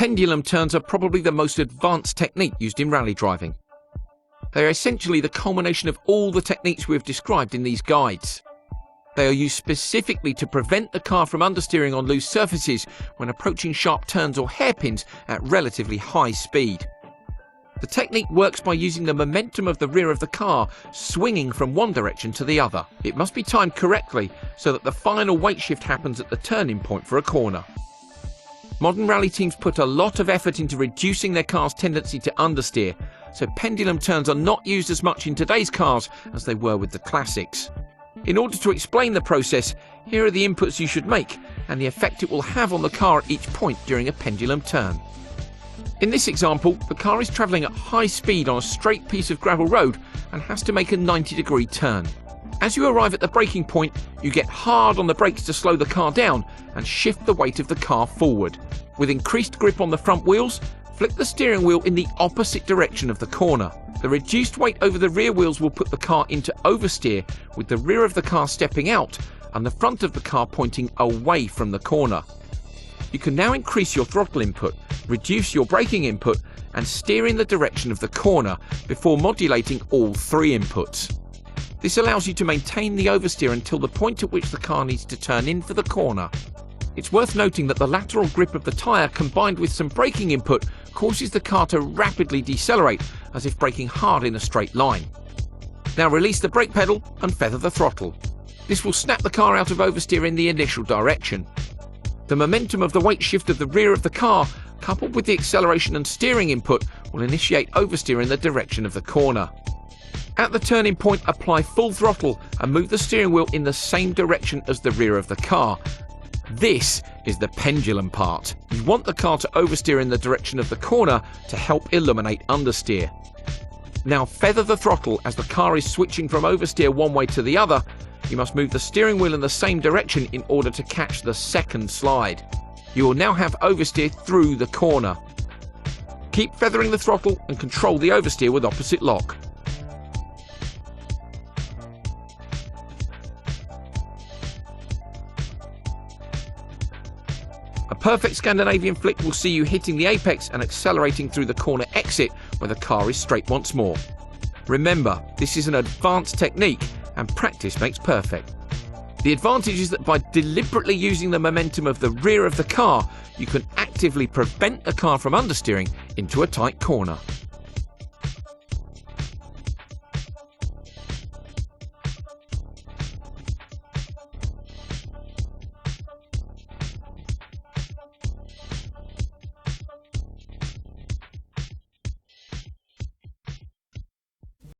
Pendulum turns are probably the most advanced technique used in rally driving. They are essentially the culmination of all the techniques we have described in these guides. They are used specifically to prevent the car from understeering on loose surfaces when approaching sharp turns or hairpins at relatively high speed. The technique works by using the momentum of the rear of the car swinging from one direction to the other. It must be timed correctly so that the final weight shift happens at the turning point for a corner. Modern rally teams put a lot of effort into reducing their car's tendency to understeer, so pendulum turns are not used as much in today's cars as they were with the classics. In order to explain the process, here are the inputs you should make and the effect it will have on the car at each point during a pendulum turn. In this example, the car is travelling at high speed on a straight piece of gravel road and has to make a 90-degree turn. As you arrive at the braking point, you get hard on the brakes to slow the car down and shift the weight of the car forward. With increased grip on the front wheels, flick the steering wheel in the opposite direction of the corner. The reduced weight over the rear wheels will put the car into oversteer, with the rear of the car stepping out and the front of the car pointing away from the corner. You can now increase your throttle input, reduce your braking input and steer in the direction of the corner before modulating all three inputs. This allows you to maintain the oversteer until the point at which the car needs to turn in for the corner. It's worth noting that the lateral grip of the tyre combined with some braking input causes the car to rapidly decelerate as if braking hard in a straight line. Now release the brake pedal and feather the throttle. This will snap the car out of oversteer in the initial direction. The momentum of the weight shift of the rear of the car, coupled with the acceleration and steering input, will initiate oversteer in the direction of the corner. At the turning point, apply full throttle and move the steering wheel in the same direction as the rear of the car. This is the pendulum part. You want the car to oversteer in the direction of the corner to help eliminate understeer. Now feather the throttle as the car is switching from oversteer one way to the other. You must move the steering wheel in the same direction in order to catch the second slide. You will now have oversteer through the corner. Keep feathering the throttle and control the oversteer with opposite lock. A perfect Scandinavian flick will see you hitting the apex and accelerating through the corner exit where the car is straight once more. Remember, this is an advanced technique and practice makes perfect. The advantage is that by deliberately using the momentum of the rear of the car, you can actively prevent the car from understeering into a tight corner.